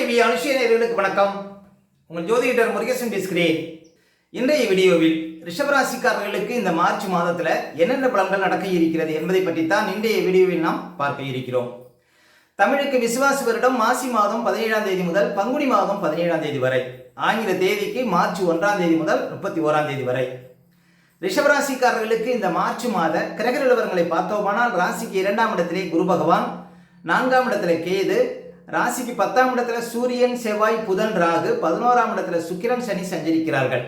TV அனுஷியர்களுக்கு வணக்கம். உங்கள் ஜோதிடர் முருகேசன் பேசுகிறேன். இன்றைய வீடியோவில் ரிஷபராசிக்காரர்களுக்கு இந்த மார்ச் மாதத்தில் என்னென்ன பலன்கள் நடக்க இருக்கிறது என்பதை பற்றித்தான் இன்றைய வீடியோவில் நாம் பார்க்க இருக்கிறோம். தமிழுக்கு விசுவாச வருடம் மாசி மாதம் 17ஆம் தேதி முதல் பங்குனி மாதம் 17ஆம் தேதி வரை, ஆங்கில தேதிக்கு மார்ச் 1ஆம் தேதி முதல் 31ஆம் தேதி வரை. ரிஷபராசிக்காரர்களுக்கு இந்த மார்ச் மாத கிரக நிலவரங்களை பார்த்தோமானால், ராசிக்கு 2ஆம் இடத்திலே குரு பகவான், 4ஆம் இடத்துல கேது, ராசிக்கு 10ஆம் இடத்துல சூரியன், செவ்வாய், புதன், ராகு, 11ஆம் இடத்துல சுக்கிரன், சனி சஞ்சரிக்கிறார்கள்.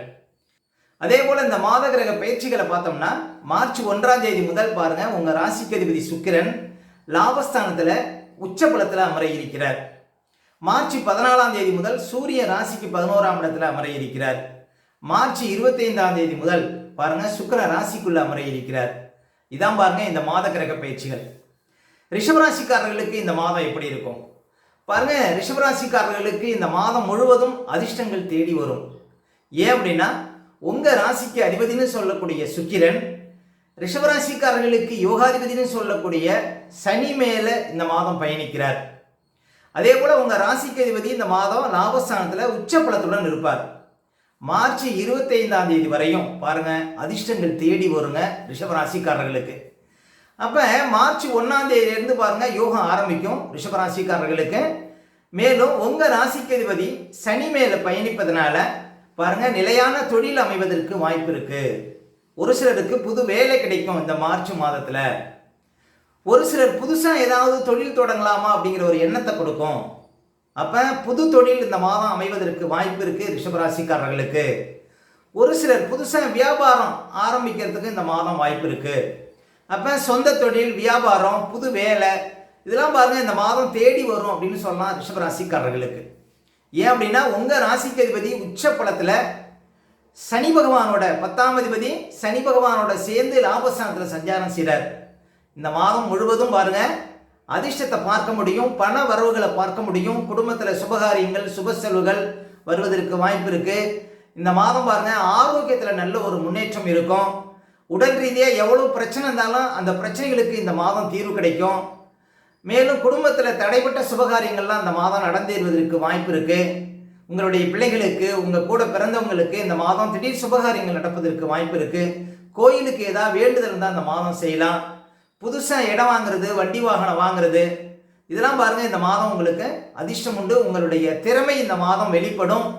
அதே போல இந்த மாத கிரக பயிற்சிகளை பார்த்தோம்னா, மார்ச் 1ஆம் தேதி முதல் பாருங்க, உங்க ராசிக்கு அதிபதி சுக்கிரன் லாபஸ்தானத்துல உச்சபலத்தில் அமர இருக்கிறார். மார்ச் 14ஆம் தேதி முதல் சூரியன் ராசிக்கு 11ஆம் இடத்துல அமர இருக்கிறார். மார்ச் 25ஆம் தேதி முதல் பாருங்க சுக்கிரன் ராசிக்குள்ள அமர இருக்கிறார். இதான் பாருங்க இந்த மாத கிரக பயிற்சிகள். ரிஷபராசிக்காரர்களுக்கு இந்த மாதம் எப்படி இருக்கும் பாருங்க. ரிஷபராசிக்காரர்களுக்கு இந்த மாதம் முழுவதும் அதிர்ஷ்டங்கள் தேடி வரும். ஏன் அப்படின்னா, உங்க ராசிக்கு அதிபதினு சொல்லக்கூடிய சுக்கிரன் ரிஷபராசிக்காரர்களுக்கு யோகாதிபதினு சொல்லக்கூடிய சனி மேல இந்த மாதம் பயணிக்கிறார். அதே போல உங்க ராசிக்கு அதிபதி இந்த மாதம் லாபஸ்தானத்துல உச்சபலத்துடன் இருப்பார். மார்ச் 25ஆம் தேதி வரையும் பாருங்க அதிர்ஷ்டங்கள் தேடி வருங்க ரிஷபராசிக்காரர்களுக்கு. அப்போ மார்ச் 1ஆம் தேதியிலிருந்து பாருங்க யோகம் ஆரம்பிக்கும் ரிஷபராசிக்காரர்களுக்கு. மேலும் உங்கள் ராசிக்கு அதிபதி சனி மேலே பயணிப்பதனால பாருங்க நிலையான தொழில் அமைவதற்கு வாய்ப்பு இருக்கு. ஒரு சிலருக்கு புது வேலை கிடைக்கும் இந்த மார்ச் மாதத்தில். ஒரு சிலர் புதுசாக ஏதாவது தொழில் தொடங்கலாமா அப்படிங்கிற ஒரு எண்ணத்தை கொடுக்கும். அப்போ புது தொழில் இந்த மாதம் அமைவதற்கு வாய்ப்பு இருக்கு ரிஷபராசிக்காரர்களுக்கு. ஒரு சிலர் புதுசாக வியாபாரம் ஆரம்பிக்கிறதுக்கு இந்த மாதம் வாய்ப்பு இருக்கு. அப்போ சொந்த தொழில், வியாபாரம், புது வேலை இதெல்லாம் பாருங்க இந்த மாதம் தேடி வரும் அப்படின்னு சொல்லலாம் ரிஷபராசிக்காரர்களுக்கு. ஏன் அப்படின்னா, உங்கள் ராசிக்கு அதிபதி உச்ச பலத்தில் சனி பகவானோட 10ஆம் அதிபதி சனி பகவானோட சேர்ந்து லாபஸ்தானத்தில் சஞ்சாரம் செய்கிறார். இந்த மாதம் முழுவதும் பாருங்க அதிர்ஷ்டத்தை பார்க்க முடியும், பண வரவுகளை பார்க்க முடியும், குடும்பத்தில் சுபகாரியங்கள், சுப செலவுகள் வருவதற்கு வாய்ப்பு இருக்கு. இந்த மாதம் பாருங்க ஆரோக்கியத்தில் நல்ல ஒரு முன்னேற்றம் இருக்கும். உடல் ரீதியாக எவ்வளோ பிரச்சனை இருந்தாலும் அந்த பிரச்சனைகளுக்கு இந்த மாதம் தீர்வு கிடைக்கும். மேலும் குடும்பத்தில் தடைப்பட்ட சுபகாரியங்கள்லாம் இந்த மாதம் நடந்தேறுவதற்கு வாய்ப்பு இருக்கு. உங்களுடைய பிள்ளைகளுக்கு, உங்கள் கூட பிறந்தவங்களுக்கு இந்த மாதம் திடீர் சுபகாரியங்கள் நடப்பதற்கு வாய்ப்பு இருக்கு. கோயிலுக்கு ஏதாவது வேண்டுதல் இருந்தால் இந்த மாதம் செய்யலாம். புதுசாக இடம் வாங்குறது, வண்டி வாகனம் வாங்குறது இதெல்லாம் பாருங்க இந்த மாதம் உங்களுக்கு அதிர்ஷ்டம் உண்டு. உங்களுடைய திறமை இந்த மாதம் வெளிப்படும்.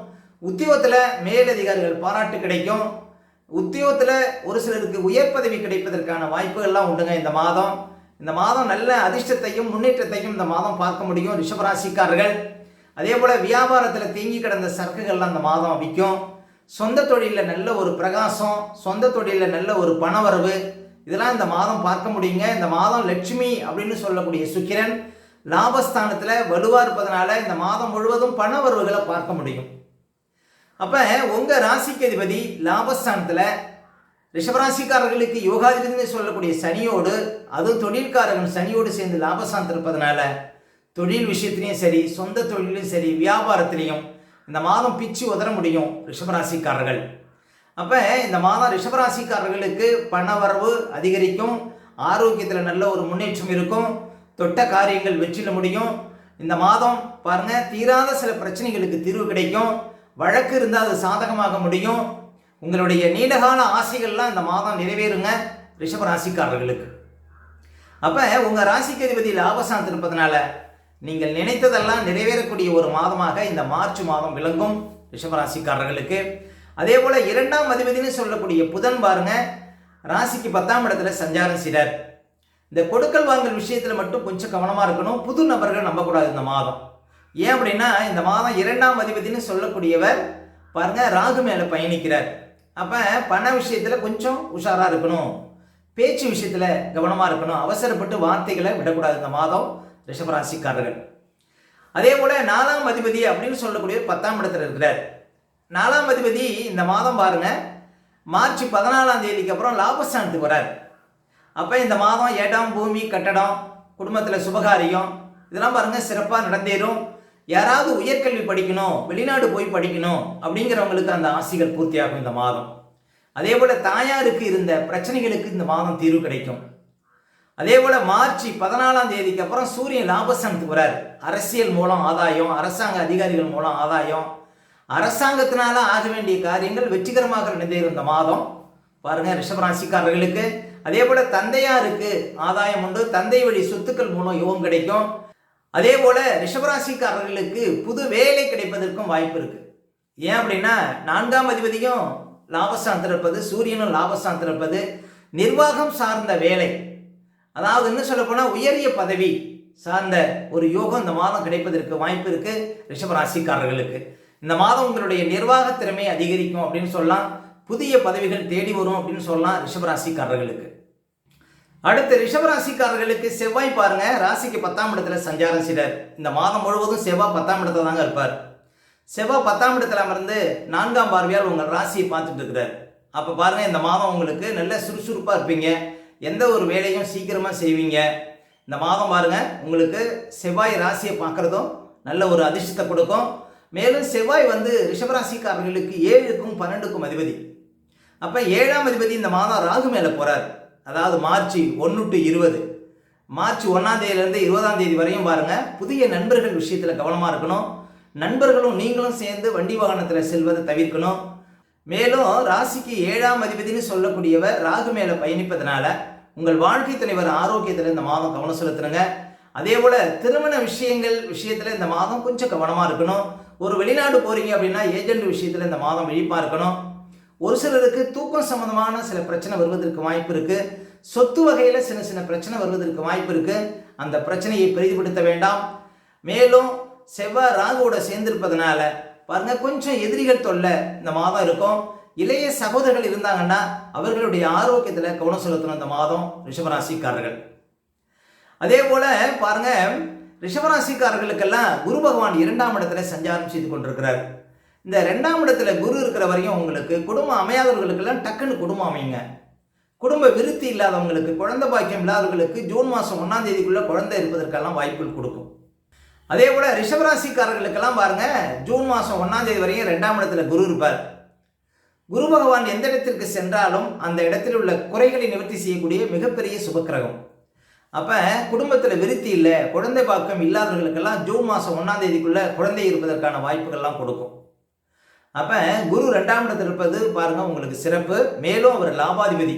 உத்தியோகத்தில் மேலதிகாரிகள் பாராட்டு கிடைக்கும். உத்தியோகத்தில் ஒரு சிலருக்கு உயர் பதவி கிடைப்பதற்கான வாய்ப்புகள்லாம் உண்டுங்க இந்த மாதம். இந்த மாதம் நல்ல அதிர்ஷ்டத்தையும் முன்னேற்றத்தையும் இந்த மாதம் பார்க்க முடியும் ரிஷபராசிக்காரர்கள். அதே போல் வியாபாரத்தில் தேங்கி கிடந்த சரக்குகள்லாம் இந்த மாதம் விற்கும். சொந்த தொழிலில் நல்ல ஒரு பிரகாசம், சொந்த தொழிலில் நல்ல ஒரு பணவரவு இதெல்லாம் இந்த மாதம் பார்க்க முடியுங்க. இந்த மாதம் லட்சுமி அப்படின்னு சொல்லக்கூடிய சுக்கிரன் லாபஸ்தானத்தில் வலுவாக இருப்பதனால இந்த மாதம் முழுவதும் பணவரவுகளை பார்க்க முடியும். அப்போ உங்கள் ராசிக்கு அதிபதி லாபஸ்தானத்தில் ரிஷபராசிக்காரர்களுக்கு யோகாதிபதினு சொல்லக்கூடிய சனியோடு, அதுவும் தொழில்காரர்கள் சனியோடு சேர்ந்து லாபஸ்தானத்தில் இருப்பதனால தொழில் விஷயத்திலையும் சரி, சொந்த தொழிலையும் சரி, வியாபாரத்திலையும் இந்த மாதம் பிச்சு உதற முடியும் ரிஷபராசிக்காரர்கள். அப்போ இந்த மாதம் ரிஷபராசிக்காரர்களுக்கு பணவரவு அதிகரிக்கும், ஆரோக்கியத்தில் நல்ல ஒரு முன்னேற்றம் இருக்கும், தொட்ட காரியங்கள் வெற்றில முடியும். இந்த மாதம் பாருங்க தீராத சில பிரச்சனைகளுக்கு தீர்வு கிடைக்கும். வழக்கு இருந்தால் அது சாதகமாக முடியும். உங்களுடைய நீண்டகால ஆசைகள்லாம் இந்த மாதம் நிறைவேறுங்க ரிஷபராசிக்காரர்களுக்கு. அப்போ உங்கள் ராசிக்கு அதிபதி லாபஸ்தானத்தில் இருப்பதனால நீங்கள் நினைத்ததெல்லாம் நிறைவேறக்கூடிய ஒரு மாதமாக இந்த மார்ச் மாதம் விளங்கும் ரிஷபராசிக்காரர்களுக்கு. அதே போல் 2ஆம் அதிபதினு சொல்லக்கூடிய புதன் பாருங்க ராசிக்கு 10ஆம் இடத்துல சஞ்சாரம் செய்கிறார். இந்த கொடுக்கல் வாங்கல் விஷயத்தில் மட்டும் கொஞ்சம் கவனமாக இருக்கணும். புது நபர்கள் நம்பக்கூடாது இந்த மாதம். ஏன் அப்படின்னா, இந்த மாதம் 2ஆம் அதிபதினு சொல்லக்கூடியவர் பாருங்க ராகு மேலே பயணிக்கிறார். அப்போ பண விஷயத்தில் கொஞ்சம் உஷாராக இருக்கணும், பேச்சு விஷயத்தில் கவனமாக இருக்கணும், அவசரப்பட்டு வார்த்தைகளை விடக்கூடாது இந்த மாதம் ரிஷபராசிக்காரர்கள். அதே போல் 4ஆம் அதிபதி அப்படின்னு சொல்லக்கூடிய 10ஆம் இடத்துல இருக்கிறார். 4ஆம் அதிபதி இந்த மாதம் பாருங்க மார்ச் 14ஆம் தேதிக்கு அப்புறம் லாபஸ்தானத்துக்கு வரார். அப்போ இந்த மாதம் இடம், பூமி, கட்டடம், குடும்பத்தில் சுபகாரியம் இதெல்லாம் பாருங்க சிறப்பாக நடந்தேறும். யாராவது உயர்கல்வி படிக்கணும், வெளிநாடு போய் படிக்கணும் அப்படிங்கிறவங்களுக்கு அந்த ஆசைகள் பூர்த்தியாகும் இந்த மாதம். அதே போல் தாயாருக்கு இருந்த பிரச்சனைகளுக்கு இந்த மாதம் தீர்வு கிடைக்கும். அதே போல மார்ச் 14ஆம் தேதிக்கு அப்புறம் சூரியன் லாபஸ்தானத்துக்கு வராரு. அரசியல் மூலம் ஆதாயம், அரசாங்க அதிகாரிகள் மூலம் ஆதாயம், அரசாங்கத்தினால ஆக வேண்டிய காரியங்கள் வெற்றிகரமாக நிறைவேறும் இந்த மாதம் பாருங்க ரிஷபராசிக்காரர்களுக்கு. அதே போல தந்தையாருக்கு ஆதாயம் உண்டு, தந்தை வழி சொத்துக்கள் மூலம் யோகம் கிடைக்கும். அதே போல ரிஷபராசிக்காரர்களுக்கு புது வேலை கிடைப்பதற்கும் வாய்ப்பு இருக்கு. ஏன் அப்படின்னா 4ஆம் அதிபதியும் லாபஸ்தானத்தில் இருப்பது, சூரியனும் லாபஸ்தானத்தில் இருப்பது, நிர்வாகம் சார்ந்த வேலை, அதாவது என்ன சொல்ல போனா உயரிய பதவி சார்ந்த ஒரு யோகம் இந்த மாதம் கிடைப்பதற்கு வாய்ப்பு இருக்கு ரிஷபராசிக்காரர்களுக்கு. இந்த மாதம் உங்களுடைய நிர்வாக திறமை அதிகரிக்கும் அப்படின்னு சொல்லலாம். புதிய பதவிகள் தேடி வரும் அப்படின்னு சொல்லலாம் ரிஷபராசிக்காரர்களுக்கு. அடுத்து ரிஷபராசிக்காரர்களுக்கு செவ்வாய் பாருங்க ராசிக்கு 10ஆம் இடத்துல சஞ்சாரம் செய்றார். இந்த மாதம் முழுவதும் செவ்வாய் 10ஆம் இடத்துல தாங்க இருப்பார். செவ்வாய் 10ஆம் இடத்துல அமர்ந்து 4ஆம் பார்வையால் உங்கள் ராசியை பார்த்துட்டு இருக்கிறார். அப்போ பாருங்க இந்த மாதம் உங்களுக்கு நல்ல சுறுசுறுப்பாக இருப்பீங்க, எந்த ஒரு வேலையும் சீக்கிரமாக செய்வீங்க. இந்த மாதம் பாருங்க உங்களுக்கு செவ்வாய் ராசியை பார்க்குறதும் நல்ல ஒரு அதிர்ஷ்டத்தை கொடுக்கும். மேலும் செவ்வாய் ரிஷபராசிக்காரர்களுக்கு 7க்கும் 12க்கும் அதிபதி. அப்போ 7ஆம் அதிபதி இந்த மாதம் ராகு மேலே போகிறார். அதாவது மார்ச் 1 to 20, மார்ச் 1ஆம் தேதியிலேருந்து 20ஆம் தேதி வரையும் பாருங்க புதிய நண்பர்கள் விஷயத்தில் கவனமாக இருக்கணும். நண்பர்களும் நீங்களும் சேர்ந்து வண்டி வாகனத்தில் செல்வதை தவிர்க்கணும். மேலும் ராசிக்கு 7ஆம் அதிபதினு சொல்லக்கூடியவர் ராகு மேலே பயணிப்பதனால உங்கள் வாழ்க்கை துணைவர் ஆரோக்கியத்தில் இந்த மாதம் கவனம் செலுத்துருங்க. அதே போல திருமண விஷயத்தில் இந்த மாதம் கொஞ்சம் கவனமாக இருக்கணும். ஒரு வெளிநாடு போறீங்க அப்படின்னா ஏஜென்ட் விஷயத்தில் இந்த மாதம் விழிப்பாக இருக்கணும். ஒரு சிலருக்கு தூக்கம் சம்பந்தமான சில பிரச்சனை வருவதற்கு வாய்ப்பு இருக்கு. சொத்து வகையில் சின்ன பிரச்சனை வருவதற்கு வாய்ப்பு இருக்கு. அந்த பிரச்சனையை பெரிதுபடுத்த வேண்டாம். மேலும் செவ்வாய் ராகுவோட சேர்ந்திருப்பதனால பாருங்க கொஞ்சம் எதிரிகள் தொல்லை இந்த மாதம் இருக்கும். இளைய சகோதரர்கள் இருந்தாங்கன்னா அவர்களுடைய ஆரோக்கியத்தில் கவனம் செலுத்தணும் இந்த மாதம் ரிஷபராசிக்காரர்கள். அதே போல பாருங்க ரிஷபராசிக்காரர்களுக்கெல்லாம் குரு பகவான் 2ஆம் இடத்துல சஞ்சாரம் செய்து கொண்டிருக்கிறார். இந்த 2ஆம் இடத்துல குரு இருக்கிற வரையும் உங்களுக்கு குடும்பம் அமையாதவர்களுக்கெல்லாம் டக்குன்னு குடும்பம் அமையுங்க. குடும்ப விருத்தி இல்லாதவங்களுக்கு, குழந்தை பாக்கியம் இல்லாதவர்களுக்கு ஜூன் மாதம் 1ஆம் தேதிக்குள்ள குழந்தை இருப்பதற்கெல்லாம் வாய்ப்புகள் கொடுக்கும். அதே போல ரிஷபராசிக்காரர்களுக்கெல்லாம் பாருங்க ஜூன் மாதம் 1ஆம் தேதி வரையும் 2ஆம் இடத்துல குரு இருப்பார். குரு பகவான் எந்த இடத்திற்கு சென்றாலும் அந்த இடத்தில் உள்ள குறைகளை நிவர்த்தி செய்யக்கூடிய மிகப்பெரிய சுபக்கிரகம். அப்போ குடும்பத்தில் விருத்தி இல்லை, குழந்தை பாக்கியம் இல்லாதவர்களுக்கெல்லாம் ஜூன் மாதம் 1ஆம் தேதிக்குள்ள குழந்தை இருப்பதற்கான வாய்ப்புகள்லாம் கொடுக்கும். அப்போ குரு 2ஆம் இடத்தில் இருப்பது பாருங்க உங்களுக்கு சிறப்பு. மேலும் அவர் லாபாதிபதி,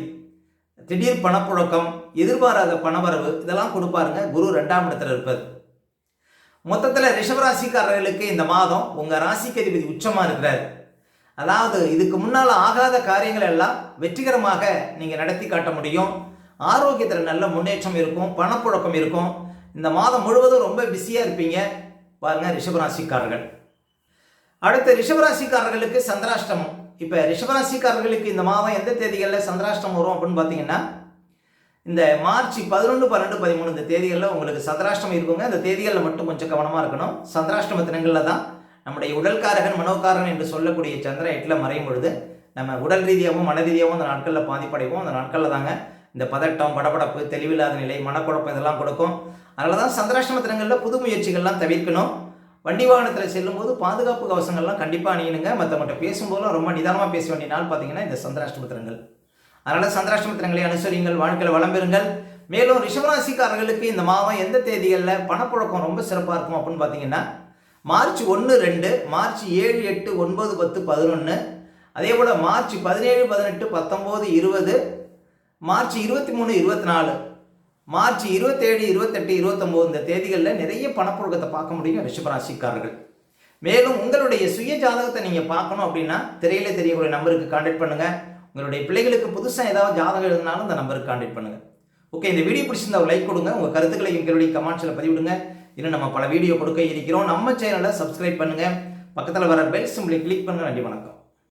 திடீர் பணப்புழக்கம், எதிர்பாராத பணவரவு இதெல்லாம் கொடுப்பாருங்க குரு 2ஆம் இடத்துல இருப்பது. மொத்தத்தில் ரிஷபராசிக்காரர்களுக்கு இந்த மாதம் உங்கள் ராசிக்கு அதிபதி உச்சமாக இருக்கிறார். அதாவது இதுக்கு முன்னால் ஆகாத காரியங்கள் எல்லாம் வெற்றிகரமாக நீங்கள் நடத்தி காட்ட முடியும். ஆரோக்கியத்தில் நல்ல முன்னேற்றம் இருக்கும், பணப்புழக்கம் இருக்கும். இந்த மாதம் முழுவதும் ரொம்ப பிஸியாக இருப்பீங்க பாருங்க ரிஷபராசிக்காரர்கள். அடுத்த ரிஷபராசிக்காரர்களுக்கு சந்திராஷ்டமம். இப்போ ரிஷபராசிக்காரர்களுக்கு இந்த மாதம் எந்த தேதிகளில் சந்திராஷ்டமம் வரும் அப்படின்னு பார்த்தீங்கன்னா இந்த மார்ச் 11, 12, 13 இந்த தேதிகளில் உங்களுக்கு சந்திராஷ்டமம் இருக்குங்க. இந்த தேதிகளில் மட்டும் கொஞ்சம் கவனமாக இருக்கணும். சந்திராஷ்டம தினங்களில் தான் நம்முடைய உடல்காரகன் மனோகாரகன் என்று சொல்லக்கூடிய சந்திரன் 8ல் மறையும் பொழுது நம்ம உடல் ரீதியாகவும் மன ரீதியாகவும் அந்த நாட்களில் பாதிப்படைவோம். அந்த நாட்களில் தாங்க இந்த பதட்டம், படபடப்பு, தெளிவில்லாத நிலை, மனக்குழப்பம் இதெல்லாம் கொடுக்கும். அதனால தான் சந்திராஷ்டம தினங்களில் புது முயற்சிகள்லாம் தவிர்க்கணும். வண்டி வாகனத்தில் செல்லும்போது பாதுகாப்பு கவசங்கள்லாம் கண்டிப்பாக அணியணுங்க. மற்றவங்கள்ட்ட பேசும்போதும் ரொம்ப நிதானமாக பேச வேண்டிய நாள் பார்த்தீங்கன்னா இந்த சந்திராஷ்டம தினங்கள். அதனால் சந்திராஷ்டம தினங்களை அனுசரிங்கள், வாழ்க்கையில் வளம் பெறுங்கள். மேலும் ரிஷபராசிக்காரர்களுக்கு இந்த மாதம் எந்த தேதிகளில் பணப்புழக்கம் ரொம்ப சிறப்பாக இருக்கும் அப்படின்னு பார்த்தீங்கன்னா மார்ச் 1, 2, மார்ச் 7, 8, 9, 10, 11, அதே போல் மார்ச் 17, 18, 19, 20, மார்ச் 23, 24, மார்ச் 27, 28, 29 இந்த தேதிகளில் நிறைய பணப்புழக்கத்தை பார்க்க முடியும் ரிஷபராசிக்காரர்கள். மேலும் உங்களுடைய சுய ஜாதகத்தை நீங்கள் பார்க்கணும் அப்படின்னா திரையில தெரியக்கூடிய நம்பருக்கு கான்டாக்ட் பண்ணுங்கள். உங்களுடைய பிள்ளைகளுக்கு புதுசாக ஏதாவது ஜாதகம் எழுதினாலும் இந்த நம்பருக்கு கான்டாக்ட் பண்ணுங்கள். ஓகே, இந்த வீடியோ பிடிச்சிருந்தா லைக் கொடுங்க. உங்கள் கருத்துக்களை எங்களுடைய கமெண்ட்ஸில் பதிவிடுங்க. இன்னும் நம்ம பல வீடியோ கொடுக்க இருக்கிறோம். நம்ம சேனலை சப்ஸ்கிரைப் பண்ணுங்கள். பக்கத்தில் வர பெல் சிம்பிளை கிளிக் பண்ணுங்கள். நன்றி, வணக்கம்.